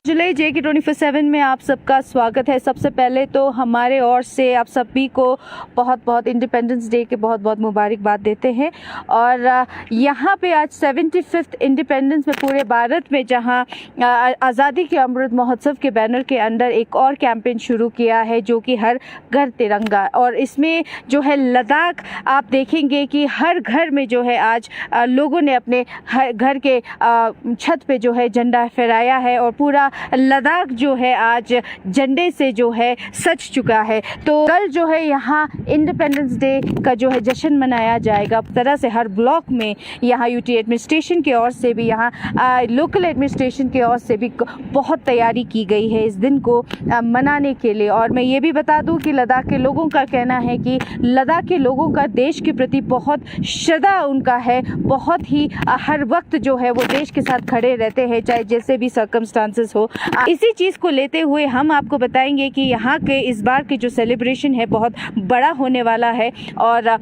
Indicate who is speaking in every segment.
Speaker 1: जुलाई JK 24/7 में आप सबका स्वागत है। सबसे पहले तो हमारे ओर से आप सभी को बहुत बहुत इंडिपेंडेंस डे के बहुत बहुत मुबारकबाद देते हैं। और यहाँ पे आज 75th इंडिपेंडेंस में पूरे भारत में जहाँ आज़ादी के अमृत महोत्सव के बैनर के अंडर एक और कैंपेन शुरू किया है जो कि हर घर तिरंगा। और इसमें जो है लद्दाख आप देखेंगे कि हर घर में जो है आज लोगों ने अपने घर के छत पे जो है झंडा फहराया है और पूरा लद्दाख जो है आज झंडे से जो है सज चुका है। तो कल जो है यहाँ इंडिपेंडेंस डे का जो है जश्न मनाया जाएगा। तरह से हर ब्लॉक में यहाँ UT एडमिनिस्ट्रेशन की ओर से भी, यहाँ लोकल एडमिनिस्ट्रेशन की ओर से भी बहुत तैयारी की गई है इस दिन को मनाने के लिए। और मैं ये भी बता दूं कि लद्दाख के लोगों का कहना है कि लद्दाख के लोगों का देश के प्रति बहुत श्रद्धा उनका है, बहुत ही हर वक्त जो है वो देश के साथ खड़े रहते हैं चाहे जैसे भी सर्कमस्टांसेस हो। इसी चीज़ को लेते हुए हम आपको बताएंगे कि यहाँ के इस बार के जो सेलिब्रेशन है बहुत बड़ा होने वाला है। और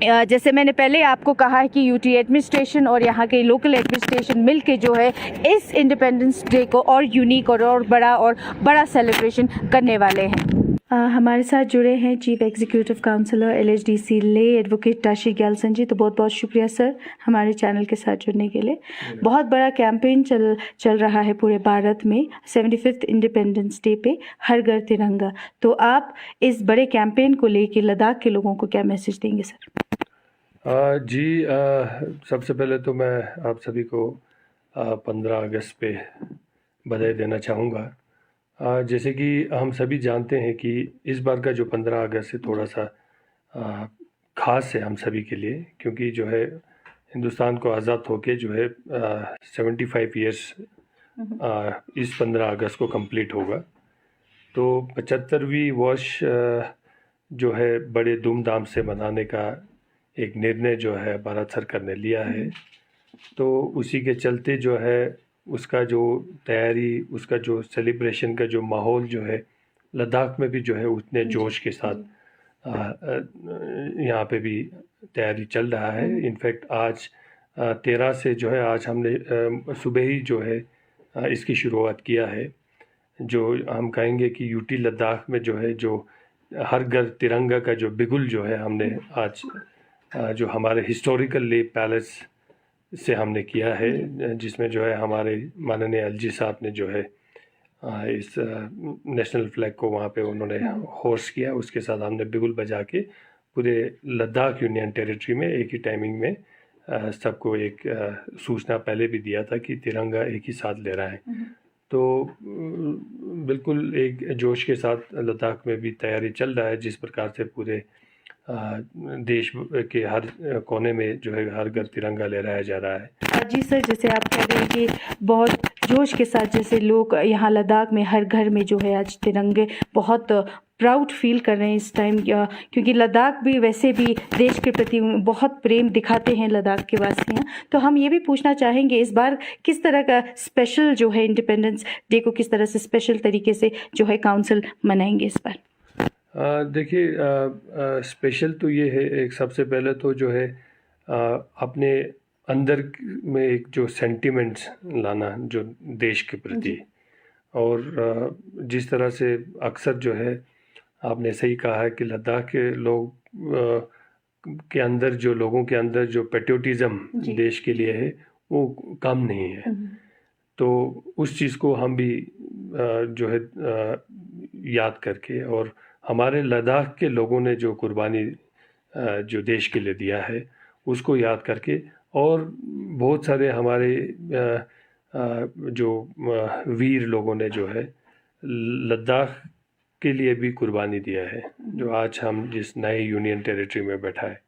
Speaker 1: जैसे मैंने पहले आपको कहा है कि UT एडमिनिस्ट्रेशन और यहाँ के लोकल एडमिनिस्ट्रेशन मिलके जो है इस इंडिपेंडेंस डे को और यूनिक और बड़ा सेलिब्रेशन करने वाले हैं। हमारे साथ जुड़े हैं चीफ एग्जीक्यूटिव काउंसलर LHDC ले एडवोकेट ताशी ग्याल्सन जी। तो बहुत बहुत शुक्रिया सर हमारे चैनल के साथ जुड़ने के लिए। बहुत बड़ा कैंपेन चल रहा है पूरे भारत में 75th इंडिपेंडेंस डे पे हर घर तिरंगा। तो आप इस बड़े कैंपेन को लेके लद्दाख के लोगों को क्या मैसेज देंगे सर?
Speaker 2: सबसे पहले तो मैं आप सभी को 15 अगस्त पे बधाई देना चाहूँगा। जैसे कि हम सभी जानते हैं कि इस बार का जो 15 अगस्त है थोड़ा सा ख़ास है हम सभी के लिए, क्योंकि जो है हिंदुस्तान को आज़ाद होके जो है 75 ईयर्स इस 15 अगस्त को कंप्लीट होगा। तो 75वीं वर्ष जो है बड़े धूमधाम से मनाने का एक निर्णय जो है भारत सरकार ने लिया है। तो उसी के चलते जो है उसका जो तैयारी, उसका जो सेलिब्रेशन का जो माहौल जो है लद्दाख में भी जो है उतने जोश के साथ यहाँ पे भी तैयारी चल रहा है। इनफैक्ट आज 13 से जो है आज हमने सुबह ही जो है इसकी शुरुआत किया है। जो हम कहेंगे कि UT लद्दाख में जो है जो हर घर तिरंगा का जो बिगुल जो है हमने आज जो हमारे हिस्टोरिकल ले पैलेस से हमने किया है, जिसमें जो है हमारे माननीय LG साहब ने जो है इस नेशनल फ्लैग को वहाँ पे उन्होंने होस्ट किया। उसके साथ हमने बिगुल बजा के पूरे लद्दाख यूनियन टेरिटरी में एक ही टाइमिंग में सबको एक सूचना पहले भी दिया था कि तिरंगा एक ही साथ ले रहा है। तो बिल्कुल एक जोश के साथ लद्दाख में भी तैयारी चल रहा है, जिस प्रकार से पूरे देश के हर कोने में जो है हर घर तिरंगा लहराया जा रहा है।
Speaker 1: जी सर, जैसे आप कह रहे हैं कि बहुत जोश के साथ जैसे लोग यहाँ लद्दाख में हर घर में जो है आज तिरंगे बहुत प्राउड फील कर रहे हैं इस टाइम, क्योंकि लद्दाख भी वैसे भी देश के प्रति बहुत प्रेम दिखाते हैं लद्दाख के वासियाँ। तो हम ये भी पूछना चाहेंगे इस बार किस तरह का स्पेशल जो है इंडिपेंडेंस डे को किस तरह से स्पेशल तरीके से जो है काउंसिल मनाएंगे इस बार?
Speaker 2: देखिए स्पेशल तो ये है, एक सबसे पहले तो जो है अपने अंदर में एक जो सेंटिमेंट्स लाना जो देश के प्रति, और जिस तरह से अक्सर जो है आपने सही कहा है कि लद्दाख के लोग के अंदर जो लोगों के अंदर जो पेट्रियोटिज्म देश के लिए है वो कम नहीं है। तो उस चीज़ को हम भी जो है याद करके, और हमारे लद्दाख के लोगों ने जो कुर्बानी जो देश के लिए दिया है उसको याद करके, और बहुत सारे हमारे जो वीर लोगों ने जो है लद्दाख के लिए भी कुर्बानी दिया है, जो आज हम जिस नए यूनियन टेरिटरी में बैठा है,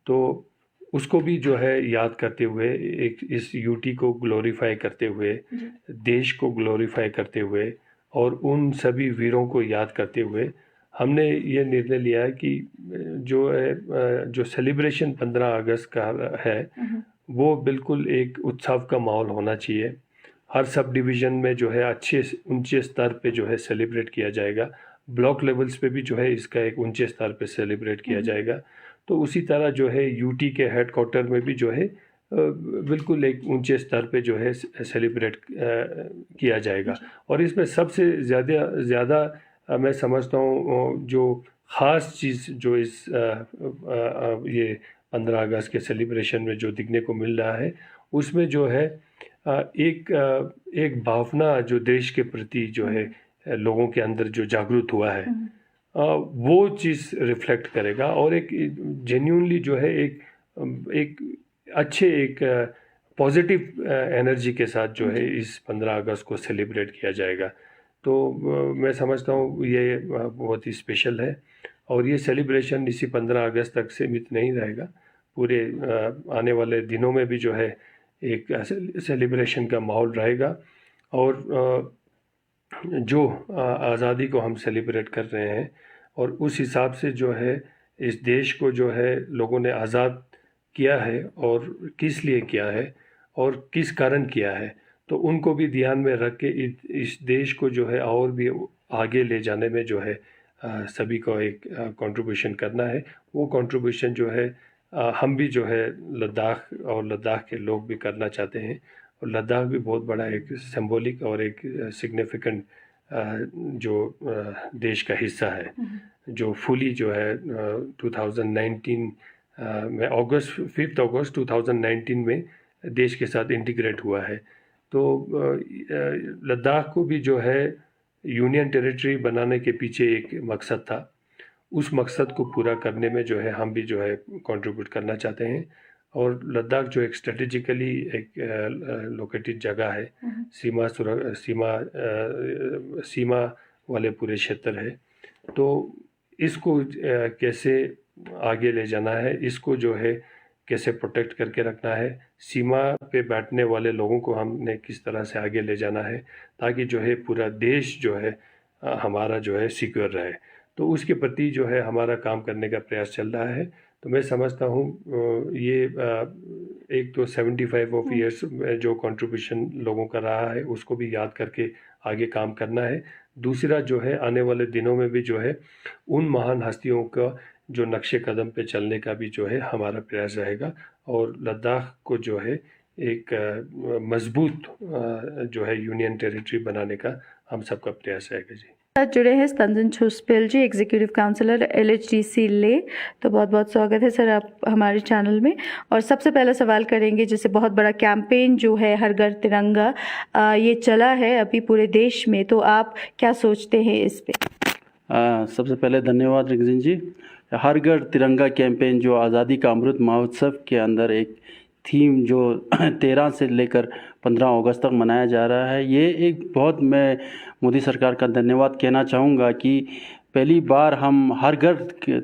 Speaker 2: तो उसको भी जो है याद करते हुए, एक इस UT को ग्लोरीफाई करते हुए, देश को ग्लोरीफाई करते हुए और उन सभी वीरों को याद करते हुए हमने ये निर्णय लिया है कि जो सेलिब्रेशन 15 अगस्त का है वो बिल्कुल एक उत्सव का माहौल होना चाहिए। हर सब डिवीज़न में जो है अच्छे ऊंचे स्तर पे जो है सेलिब्रेट किया जाएगा। ब्लॉक लेवल्स पे भी जो है इसका एक ऊंचे स्तर पे सेलिब्रेट किया जाएगा। तो उसी तरह जो है UT के हेडक्वार्टर में भी जो है बिल्कुल एक ऊंचे स्तर पे जो है सेलिब्रेट किया जाएगा। और इसमें सबसे ज़्यादा मैं समझता हूँ जो ख़ास चीज़ जो इस ये 15 अगस्त के सेलिब्रेशन में जो दिखने को मिल रहा है, उसमें जो है एक भावना जो देश के प्रति जो है लोगों के अंदर जो जागरूक हुआ है, वो चीज़ रिफ्लेक्ट करेगा। और एक जेन्यूनली जो है एक पॉजिटिव एनर्जी के साथ जो है इस 15 अगस्त को सेलिब्रेट किया जाएगा। तो मैं समझता हूँ ये बहुत ही स्पेशल है। और ये सेलिब्रेशन इसी 15 अगस्त तक सीमित नहीं रहेगा, पूरे आने वाले दिनों में भी जो है एक सेलिब्रेशन का माहौल रहेगा। और जो आज़ादी को हम सेलिब्रेट कर रहे हैं, और उस हिसाब से जो है इस देश को जो है लोगों ने आज़ाद किया है और किस लिए किया है और किस कारण किया है, तो उनको भी ध्यान में रख के इस देश को जो है और भी आगे ले जाने में जो है सभी को एक कंट्रीब्यूशन करना है। वो कंट्रीब्यूशन जो है हम भी जो है लद्दाख के लोग भी करना चाहते हैं। और लद्दाख भी बहुत बड़ा एक सिंबॉलिक और एक सिग्निफिकेंट जो देश का हिस्सा है, जो फुली जो है 2019 में 5 अगस्त 2019 में देश के साथ इंटीग्रेट हुआ है। तो लद्दाख को भी जो है यूनियन टेरिटरी बनाने के पीछे एक मकसद था। उस मकसद को पूरा करने में जो है हम भी जो है कंट्रीब्यूट करना चाहते हैं। और लद्दाख जो एक स्ट्रेटेजिकली एक लोकेटेड जगह है, सीमा वाले पूरे क्षेत्र है, तो इसको कैसे आगे ले जाना है, इसको जो है कैसे प्रोटेक्ट करके रखना है, सीमा पे बैठने वाले लोगों को हमने किस तरह से आगे ले जाना है, ताकि जो है पूरा देश जो है हमारा जो है सिक्योर रहे। तो उसके प्रति जो है हमारा काम करने का प्रयास चल रहा है। तो मैं समझता हूँ ये एक तो 75 ऑफ ईयर्स में जो कंट्रीब्यूशन लोगों का रहा है उसको भी याद करके आगे काम करना है। दूसरा जो है आने वाले दिनों में भी जो है उन महान हस्तियों का जो नक्शे कदम पे चलने का भी जो है हमारा प्रयास रहेगा। और लद्दाख को जो है एक मजबूत जो है यूनियन टेरिटरी बनाने का हम सबका प्रयास रहेगा जी।
Speaker 1: साथ जुड़े हैं तंजन छुस्पेल जी, एग्जीक्यूटिव काउंसलर LHDC ले। तो बहुत बहुत स्वागत है सर आप हमारे चैनल में। और सबसे पहला सवाल करेंगे, जैसे बहुत बड़ा कैंपेन जो है हर घर तिरंगा ये चला है अभी पूरे देश में, तो आप क्या सोचते हैं इस पे?
Speaker 3: सबसे पहले धन्यवाद रिगजिन जी। हर घर तिरंगा कैंपेन जो आज़ादी का अमृत महोत्सव के अंदर एक थीम जो 13 से लेकर 15 अगस्त तक मनाया जा रहा है, ये एक बहुत मैं मोदी सरकार का धन्यवाद कहना चाहूँगा कि पहली बार हम हर घर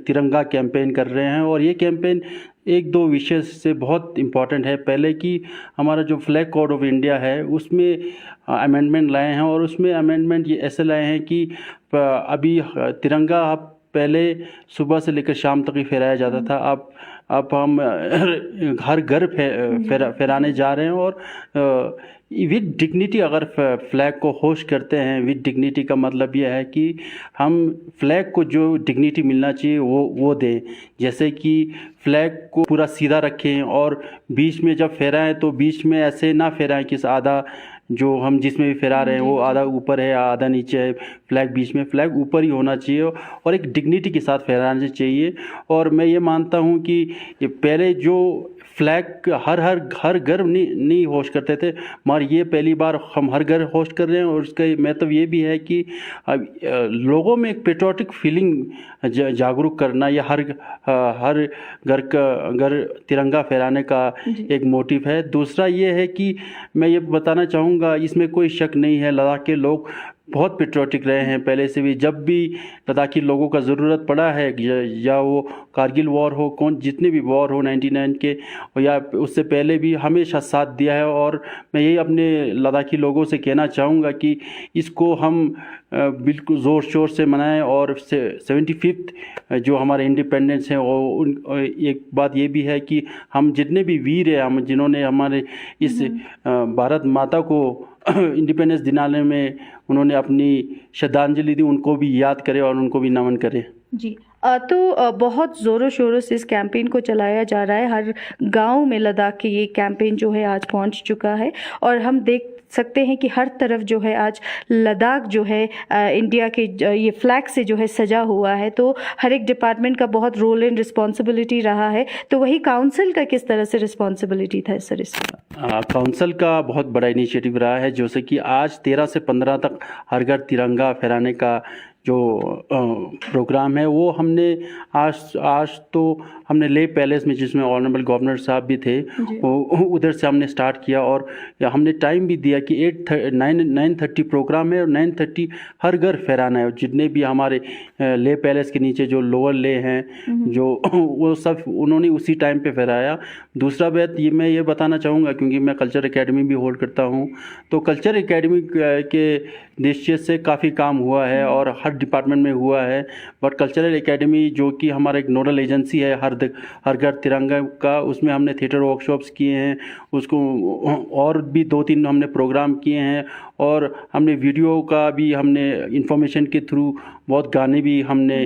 Speaker 3: तिरंगा कैंपेन कर रहे हैं। और ये कैंपेन एक दो विषय से बहुत इम्पॉर्टेंट है। पहले कि हमारा जो फ्लैग कोड ऑफ इंडिया है उसमें अमेंडमेंट लाए हैं, और उसमें अमेंडमेंट ये ऐसे लाए हैं कि अभी तिरंगा पहले सुबह से लेकर शाम तक ही फहराया जाता था, अब हम हर घर फहराने जा रहे हैं। और विद डिग्निटी अगर फ्लैग को होस्ट करते हैं, विद डिग्निटी का मतलब यह है कि हम फ्लैग को जो डिग्निटी मिलना चाहिए वो दें। जैसे कि फ्लैग को पूरा सीधा रखें, और बीच में जब फहराएं तो बीच में ऐसे ना फहराएं कि आधा जो हम जिसमें भी फहरा रहे हैं वो आधा ऊपर है आधा नीचे है। फ्लैग बीच में, फ्लैग ऊपर ही होना चाहिए और एक डिग्निटी के साथ फहराना चाहिए। और मैं ये मानता हूँ कि ये पहले जो फ्लैग हर घर नहीं होस्ट करते थे, मगर ये पहली बार हम हर घर होस्ट कर रहे हैं। और इसका मतलब ये भी है कि लोगों में एक पेट्रियोटिक फीलिंग जागरूक करना, या हर घर तिरंगा फहराने का एक मोटिव है। दूसरा ये है कि मैं ये बताना चाहूँगा, इसमें कोई शक नहीं है, लद्दाख के लोग बहुत पेट्रियोटिक रहे हैं पहले से भी। जब भी लद्दाखी लोगों का ज़रूरत पड़ा है, या वो कारगिल वॉर हो, जितने भी वॉर हो 99 के, या उससे पहले भी हमेशा साथ दिया है। और मैं यही अपने लद्दाखी लोगों से कहना चाहूँगा कि इसको हम बिल्कुल ज़ोर शोर से मनाएं। और 75th जो हमारे इंडिपेंडेंस है, और एक बात ये भी है कि हम जितने भी वीर हैं, हम जिन्होंने हमारे इस भारत माता को इंडिपेंडेंस दिलाने में उन्होंने अपनी श्रद्धांजलि दी, उनको भी याद करें और उनको भी नमन करें
Speaker 1: जी। बहुत ज़ोरों शोरों से इस कैंपेन को चलाया जा रहा है। हर गांव में लद्दाख की ये कैंपेन जो है आज पहुंच चुका है और हम देख सकते हैं कि हर तरफ जो है आज लद्दाख जो है इंडिया के ये फ्लैग से जो है सजा हुआ है। तो हर एक डिपार्टमेंट का बहुत रोल एंड रिस्पॉन्सिबिलिटी रहा है। तो वही काउंसिल का किस तरह से रिस्पॉन्सिबिलिटी था सर इसमें?
Speaker 3: काउंसिल का बहुत बड़ा इनिशिएटिव रहा है, जैसे कि आज 13 से 15 तक हर घर तिरंगा फहराने का जो प्रोग्राम है वो हमने आज तो हमने लेह पैलेस में, जिसमें ऑनरेबल गवर्नर साहब भी थे, उधर से हमने स्टार्ट किया और हमने टाइम भी दिया कि 9:30 प्रोग्राम है और 9:30 हर घर फहराना है। जितने भी हमारे लेह पैलेस के नीचे जो लोअर ले हैं जो वो सब उन्होंने उसी टाइम पे फहराया। दूसरा बात ये मैं ये बताना चाहूँगा, क्योंकि मैं कल्चर एकेडमी भी होल्ड करता हूँ, तो कल्चर एकेडमी के दृष्टि से काफ़ी काम हुआ है और हर डिपार्टमेंट में हुआ है। बट कल्चरल एकेडमी जो कि हमारा एक नोडल एजेंसी है हर घर तिरंगा का, उसमें हमने थिएटर वर्कशॉप्स किए हैं, उसको और भी 2-3 हमने प्रोग्राम किए हैं और हमने वीडियो का भी हमने इंफॉर्मेशन के थ्रू बहुत गाने भी हमने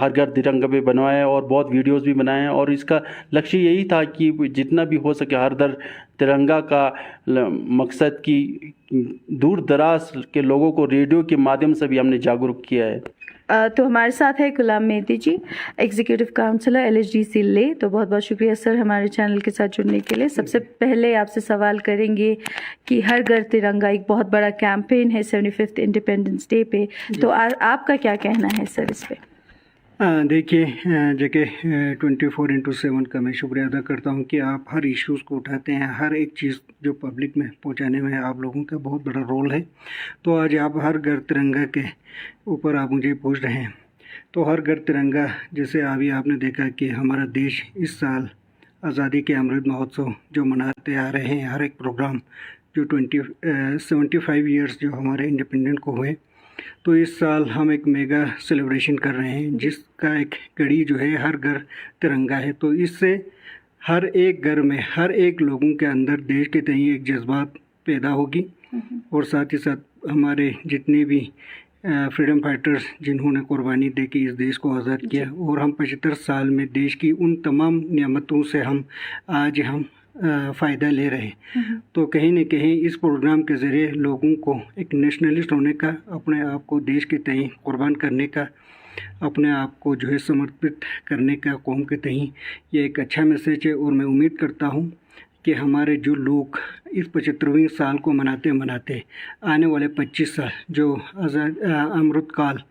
Speaker 3: हर घर तिरंगा पे बनवाए और बहुत वीडियोस भी बनाए हैं। और इसका लक्ष्य यही था कि जितना भी हो सके हर घर तिरंगा का मकसद की दूर दराज के लोगों को रेडियो के माध्यम से भी हमने जागरूक किया है।
Speaker 1: तो हमारे साथ है गुलाम मेहदी जी, एग्जीक्यूटिव काउंसलर LHDC ले। तो बहुत बहुत शुक्रिया सर हमारे चैनल के साथ जुड़ने के लिए। सबसे पहले आपसे सवाल करेंगे कि हर घर तिरंगा एक बहुत बड़ा कैंपेन है 75th इंडिपेंडेंस डे पे, तो आपका क्या कहना है सर इस पे?
Speaker 4: देखिए JK 24/7 का मैं शुक्रिया अदा करता हूं कि आप हर इश्यूज़ को उठाते हैं, हर एक चीज़ जो पब्लिक में पहुंचाने में आप लोगों का बहुत बड़ा रोल है। तो आज आप हर घर तिरंगा के ऊपर आप मुझे पूछ रहे हैं, तो हर घर तिरंगा जैसे अभी आपने देखा कि हमारा देश इस साल आज़ादी के अमृत महोत्सव जो मनाते आ रहे हैं, हर एक प्रोग्राम जो 75 ईयर्स जो हमारे इंडिपेंडेंट को हुए, तो इस साल हम एक मेगा सेलिब्रेशन कर रहे हैं जिसका एक कड़ी जो है हर घर तिरंगा है। तो इससे हर एक घर में हर एक लोगों के अंदर देश के तय एक जज्बात पैदा होगी और साथ ही साथ हमारे जितने भी फ्रीडम फाइटर्स जिन्होंने कुर्बानी दे के इस देश को आज़ाद किया और हम 75 साल में देश की उन तमाम नियामतों से हम फ़ायदा ले रहे हैं। तो कहीं न कहीं इस प्रोग्राम के ज़रिए लोगों को एक नेशनलिस्ट होने का, अपने आप को देश के तय कुर्बान करने का, अपने आप को जो है समर्पित करने का कौम के तय, ये एक अच्छा मैसेज है। और मैं उम्मीद करता हूँ कि हमारे जो लोग इस 75वीं साल को मनाते आने वाले 25 साल जो अमृत काल,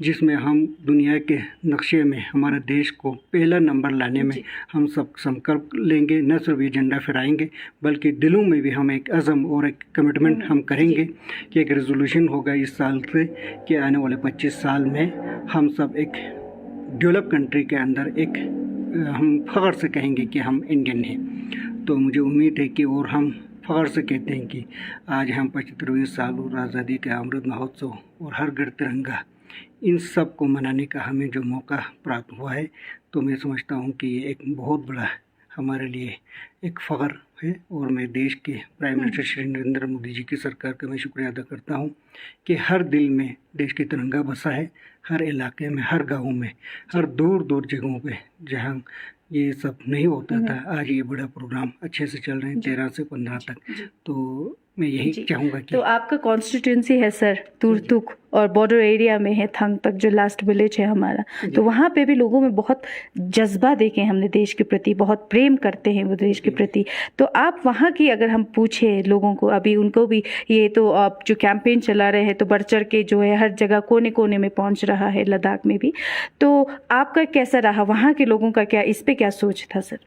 Speaker 4: जिसमें हम दुनिया के नक्शे में हमारे देश को पहला नंबर लाने में हम सब संकल्प लेंगे। न सिर्फ ये झंडा फहराएंगे बल्कि दिलों में भी हम एक अज़म और एक कमिटमेंट हम करेंगे कि एक रेजोल्यूशन होगा इस साल से कि आने वाले 25 साल में हम सब एक डेवलप कंट्री के अंदर एक हम फ़ख्र से कहेंगे कि हम इंडियन हैं। तो मुझे उम्मीद है कि और हम फ़ख्र से कहते हैं कि आज हम 75वें साल और आज़ादी के अमृत महोत्सव और हर घर तिरंगा, इन सब को मनाने का हमें जो मौका प्राप्त हुआ है, तो मैं समझता हूँ कि ये एक बहुत बड़ा हमारे लिए एक फ़ख्र है। और मैं देश के प्राइम मिनिस्टर श्री नरेंद्र मोदी जी की सरकार का मैं शुक्रिया अदा करता हूँ कि हर दिल में देश की तिरंगा बसा है, हर इलाके में, हर गाँव में, हर दूर दूर जगहों पे जहाँ ये सब नहीं होता था, आज ये बड़ा प्रोग्राम अच्छे से चल रहे हैं 13 से 15 तक। तो मैं यही चाहूँगा कि
Speaker 1: तो आपका कॉन्स्टिट्यूंसी है सर तुरतुक और बॉर्डर एरिया में है थंग तक जो लास्ट विलेज है हमारा, तो वहाँ पे भी लोगों में बहुत जज्बा देखे हमने देश के प्रति, बहुत प्रेम करते हैं वो देश के प्रति। तो आप वहाँ की अगर हम पूछे लोगों को, अभी उनको भी ये तो आप जो कैंपेन चला रहे हैं तो बढ़ चढ़ के जो है हर जगह कोने कोने में पहुँच रहा है, लद्दाख में भी, तो आपका कैसा रहा, वहाँ के लोगों का क्या इस पर क्या सोच था सर?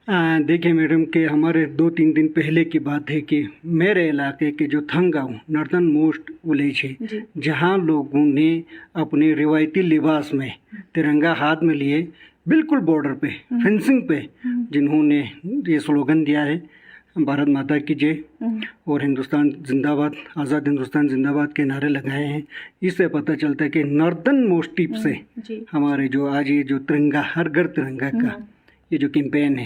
Speaker 4: देखिए मैडम कि हमारे 2-3 दिन पहले की बात है कि मेरे इलाके के जो थंग गाँव नॉर्दर्न मोस्ट विलेज है, जहाँ लोगों ने अपने रिवायती लिबास में तिरंगा हाथ में लिए बिल्कुल बॉर्डर पे फेंसिंग पे जिन्होंने ये स्लोगन दिया है भारत माता की जय और हिंदुस्तान जिंदाबाद, आज़ाद हिंदुस्तान जिंदाबाद के नारे लगाए हैं। इससे पता चलता है कि नॉर्दर्न मोस्ट टिप से हमारे जो आज ये जो तिरंगा हर घर तिरंगा का ये जो कैंपेन है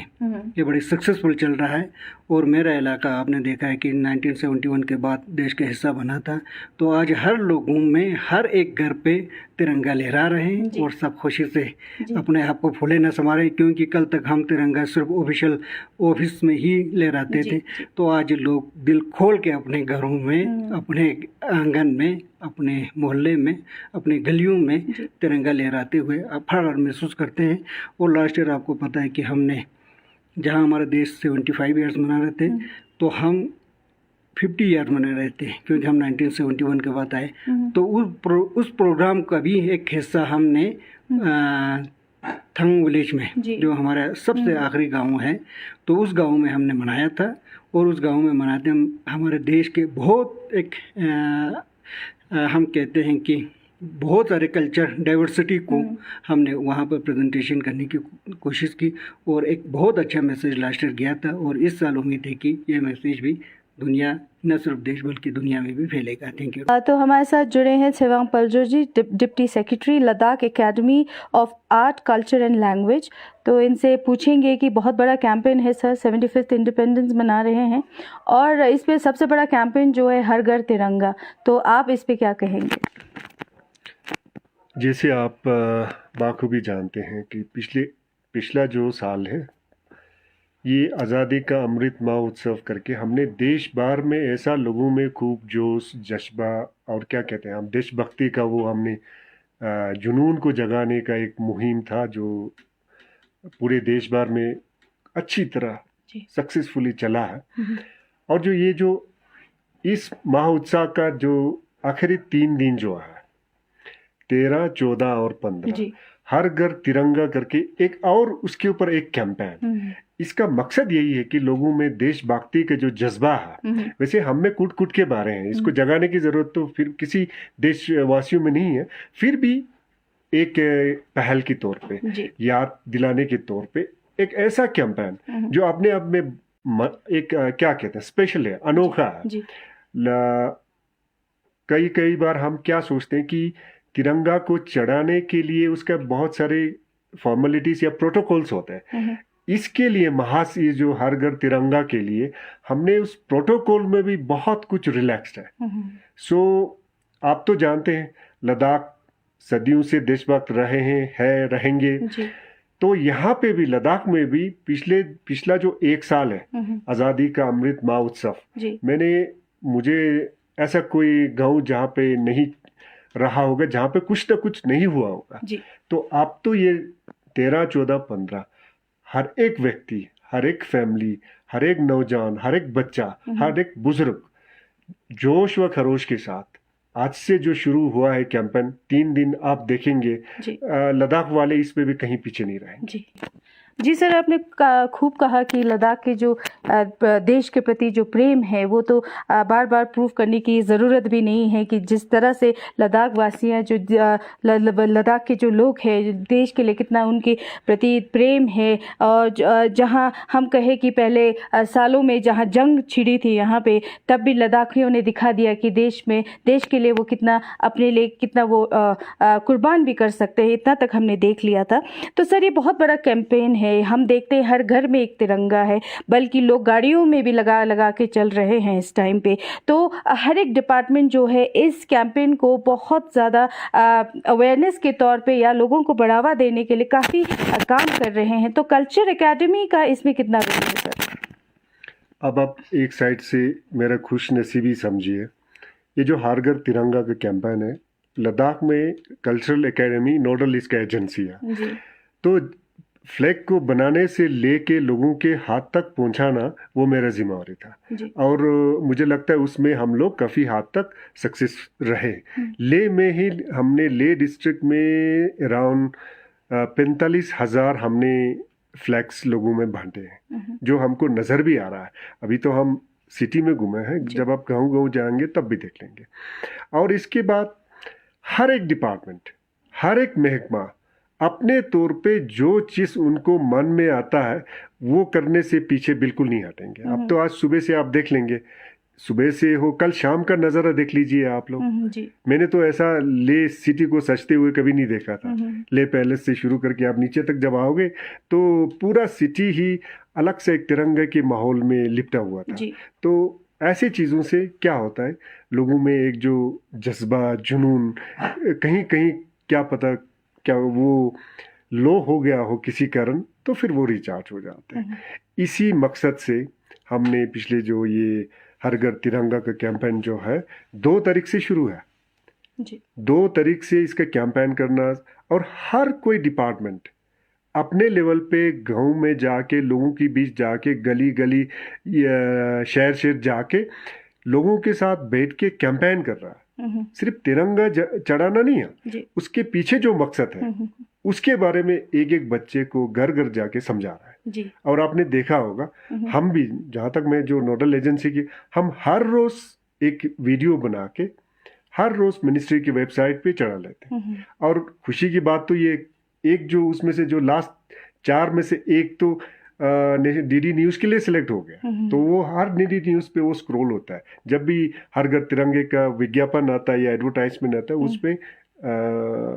Speaker 4: ये बड़ी सक्सेसफुल चल रहा है। और मेरा इलाका आपने देखा है कि 1971 के बाद देश का हिस्सा बना था, तो आज हर लोगों में हर एक घर पे तिरंगा लहरा रहे हैं
Speaker 1: जी।
Speaker 4: और सब खुशी से
Speaker 1: जी।
Speaker 4: अपने आप को फूले न समा रहे हैं, क्योंकि कल तक हम तिरंगा सिर्फ ऑफिशियल ऑफिस में ही लहराते
Speaker 1: जी,
Speaker 4: थे।
Speaker 1: जी।
Speaker 4: तो आज लोग दिल खोल के अपने घरों में, अपने आंगन में, अपने मोहल्ले में, अपने गलियों में
Speaker 1: जी।
Speaker 4: तिरंगा लहराते हुए फख्र महसूस करते हैं। और लास्ट ईयर आपको पता है कि हमने, जहां हमारा देश 75 ईयर्स मना रहे थे, तो हम 50 ईयर मना रहे थे, क्योंकि हम 1971 के बाद आए। तो उस प्रोग्राम का भी एक हिस्सा हमने थंग विलेज में,
Speaker 1: जी।
Speaker 4: जो हमारा सबसे आखिरी गांव है, तो उस गांव में हमने मनाया था। और उस गांव में मनाते हम हमारे देश के बहुत एक हम कहते हैं कि बहुत सारे कल्चर डाइवर्सिटी को हमने वहाँ पर प्रेजेंटेशन करने की कोशिश की, और एक बहुत अच्छा मैसेज लास्ट ईयर गया था। और इस साल उम्मीद है कि यह मैसेज भी दुनिया, न सिर्फ देश बल्कि दुनिया में भी फैलेगा। Thank you.
Speaker 1: तो हमारे साथ जुड़े हैं Tsewang Paljor ji, deputy secretary, Ladakh academy of art, culture and language. तो इनसे पूछेंगे कि बहुत बड़ा कैंपेन है सर, 75th इंडिपेंडेंस मना रहे हैं, और इस पे सबसे बड़ा कैंपेन जो है हर घर तिरंगा, तो आप इस पे क्या कहेंगे?
Speaker 5: जैसे आप बाखूबी जानते हैं कि पिछला जो साल है, ये आज़ादी का अमृत महोत्सव करके हमने देश भर में ऐसा लोगों में खूब जोश, जज्बा और क्या कहते हैं हम, देशभक्ति का वो हमने जुनून को जगाने का एक मुहिम था, जो पूरे देश भर में अच्छी तरह सक्सेसफुली चला है। और जो इस महोत्सव का जो आखिरी 3 दिन जो है, 13, 14 और 15, हर घर तिरंगा करके एक, और उसके ऊपर एक कैंपेन। इसका मकसद यही है कि लोगों में देशभक्ति का जो जज्बा है, वैसे हम में कूट कूट के बारे हैं, इसको जगाने की जरूरत तो फिर किसी देशवासियों में नहीं है, फिर भी एक पहल के तौर पे, याद दिलाने के तौर पे एक ऐसा कैंपेन जो अपने आप में एक क्या कहते हैं, स्पेशल है, अनोखा है। कई बार हम क्या सोचते हैं कि तिरंगा को चढ़ाने के लिए उसका बहुत सारे फॉर्मेलिटीज या प्रोटोकॉल्स होते हैं। इसके लिए ये जो हर घर तिरंगा के लिए हमने उस प्रोटोकॉल में भी बहुत कुछ रिलैक्स्ड है। सो आप तो जानते हैं लद्दाख सदियों से देशभक्त रहे हैं, रहेंगे। तो यहाँ पे भी, लद्दाख में भी पिछला जो 1 साल है आज़ादी का अमृत महोत्सव, मुझे ऐसा कोई गांव जहाँ पे नहीं रहा होगा जहाँ पे कुछ ना कुछ नहीं हुआ होगा। तो आप तो ये 13, 14, 15 हर एक व्यक्ति, हर एक फैमिली, हर एक नौजवान, हर एक बच्चा, हर एक बुजुर्ग जोश व खरोश के साथ आज से जो शुरू हुआ है कैंपेन, 3 दिन आप देखेंगे लद्दाख वाले इस पे भी कहीं पीछे नहीं रहेंगे।
Speaker 1: जी सर, आपने खूब कहा कि लद्दाख के जो देश के प्रति जो प्रेम है वो तो बार बार प्रूव करने की ज़रूरत भी नहीं है, कि जिस तरह से लद्दाख वासियाँ, जो लद्दाख के जो लोग हैं, देश के लिए कितना उनके प्रति प्रेम है। और जहां हम कहें कि पहले सालों में जहां जंग छिड़ी थी यहाँ पे, तब भी लद्दाखियों ने दिखा दिया कि देश के लिए वो कितना, अपने लिए कितना वो कुर्बान भी कर सकते हैं, इतना तक हमने देख लिया था। तो सर, ये बहुत बड़ा कैंपेन है, हम देखते हैं हर घर में एक तिरंगा है, बल्कि लोग गाड़ियों में भी लगा के चल रहे हैं इस टाइम पे। तो हर एक डिपार्टमेंट जो है इस कैंपेन को बहुत ज़्यादा अवेयरनेस के तौर पे या लोगों को बढ़ावा देने के लिए काफ़ी काम कर रहे हैं। तो कल्चर एकेडमी का इसमें कितना रोल है सर?
Speaker 5: अब आप एक साइड से मेरा खुश नसीबी समझिए, ये जो हर घर तिरंगा का कैंपेन है, लद्दाख में कल्चरल एकेडमी नोडल इसका एजेंसी है। तो फ्लैग को बनाने से लेके लोगों के हाथ तक पहुंचाना वो मेरा जिम्मेवारी था, और मुझे लगता है उसमें हम लोग काफ़ी हद तक सक्सेस रहे। ले में ही हमने, ले डिस्ट्रिक्ट में अराउंड 45,000 हमने फ्लैग्स लोगों में बांटे हैं, जो हमको नज़र भी आ रहा है। अभी तो हम सिटी में घूमे हैं, जब आप गाँव जाएंगे तब भी देख लेंगे। और इसके बाद हर एक डिपार्टमेंट, हर एक महकमा अपने तौर पे जो चीज़ उनको मन में आता है वो करने से पीछे बिल्कुल नहीं हटेंगे। अब तो आज सुबह से आप देख लेंगे, सुबह से हो, कल शाम का नज़ारा देख लीजिए आप लोग। मैंने तो ऐसा ले सिटी को सजते हुए कभी नहीं देखा था। ले पैलेस से शुरू करके आप नीचे तक जब आओगे तो पूरा सिटी ही अलग से एक तिरंगे के माहौल में लिपटा हुआ था। तो ऐसी चीज़ों से क्या होता है, लोगों में एक जो जज्बा, जुनून, कहीं कहीं क्या पता क्या वो लो हो गया हो किसी कारण, तो फिर वो रिचार्ज हो जाते हैं। इसी मकसद से हमने पिछले जो ये हर घर तिरंगा का कैंपेन जो है 2 तारीख से शुरू है
Speaker 1: जी।
Speaker 5: 2 तारीख से इसका कैंपेन करना, और हर कोई डिपार्टमेंट अपने लेवल पे गांव में जाके, लोगों के बीच जाके, गली गली शहर शहर जाके लोगों के साथ बैठ के कैंपेन कर रहा है। सिर्फ तिरंगा चढ़ाना नहीं है
Speaker 1: जी।
Speaker 5: उसके पीछे जो मकसद है उसके बारे में एक एक बच्चे को घर घर जाके समझा रहा है
Speaker 1: जी।
Speaker 5: और आपने देखा होगा, हम भी, जहाँ तक मैं जो नोडल एजेंसी की, हम हर रोज एक वीडियो बना के हर रोज मिनिस्ट्री की वेबसाइट पे चढ़ा लेते हैं। और खुशी की बात तो ये, एक जो उसमें से जो लास्ट 4 में से एक तो डीडी न्यूज़ के लिए सिलेक्ट हो गया, तो वो हर डीडी न्यूज़ पे वो स्क्रॉल होता है। जब भी हर घर तिरंगे का विज्ञापन आता है या एडवर्टाइजमेंट आता है, उसमें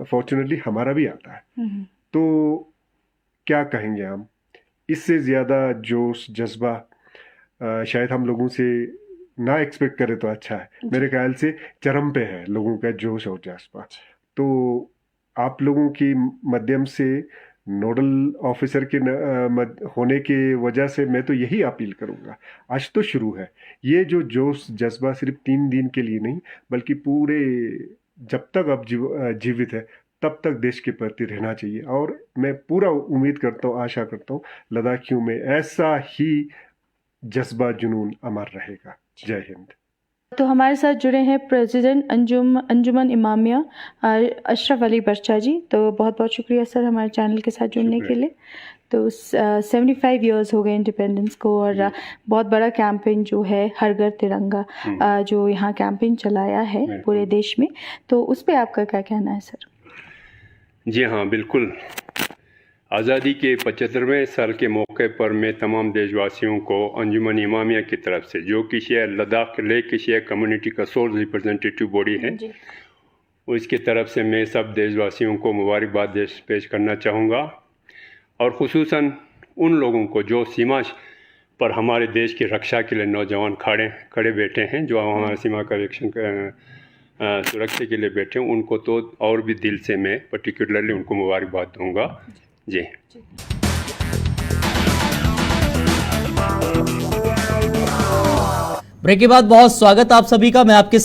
Speaker 5: फॉर्चुनेटली हमारा भी आता है। तो क्या कहेंगे हम, इससे ज़्यादा जोश जज्बा शायद हम लोगों से ना एक्सपेक्ट करें तो अच्छा है। मेरे ख्याल से चरम पे है लोगों का जोश और जज्बा। तो आप लोगों की माध्यम से, नोडल ऑफिसर के होने की वजह से मैं तो यही अपील करूंगा, आज तो शुरू है। ये जो जोश जज्बा सिर्फ 3 दिन के लिए नहीं, बल्कि पूरे जब तक आप जीवित है तब तक देश के प्रति रहना चाहिए। और मैं पूरा उम्मीद करता हूँ, आशा करता हूँ लद्दाखियों में ऐसा ही जज्बा जुनून अमर रहेगा। जय हिंद।
Speaker 1: तो हमारे साथ जुड़े हैं प्रेसिडेंट अंजुमन इमामिया अशरफ अली बर्चा जी। तो बहुत बहुत शुक्रिया सर हमारे चैनल के साथ जुड़ने के लिए। तो 75 इयर्स हो गए इंडिपेंडेंस को, और बहुत बड़ा कैंपेन जो है हर घर तिरंगा जो यहाँ कैंपेन चलाया है पूरे देश में, तो उस पर आपका क्या कहना है सर?
Speaker 6: जी हाँ, बिल्कुल। आज़ादी के 75वें साल के मौके पर मैं तमाम देशवासियों को अंजुमन इमामिया की तरफ से, जो कि शेयर लद्दाख लेक की शेयर कम्युनिटी का सोल रिप्रेजेंटेटिव बॉडी है, उसकी तरफ से मैं सब देशवासियों को मुबारकबाद पेश करना चाहूँगा। और ख़ुसूसन उन लोगों को जो सीमा पर हमारे देश की रक्षा के लिए नौजवान खड़े बैठे हैं, जो हमारी सीमा का रक्षण सुरक्षा के लिए बैठे हैं, उनको तो और भी दिल से मैं पर्टिकुलरली उनको मुबारकबाद दूँगा। जी।
Speaker 7: ब्रेक के बाद बहुत स्वागत आप सभी का। मैं आपके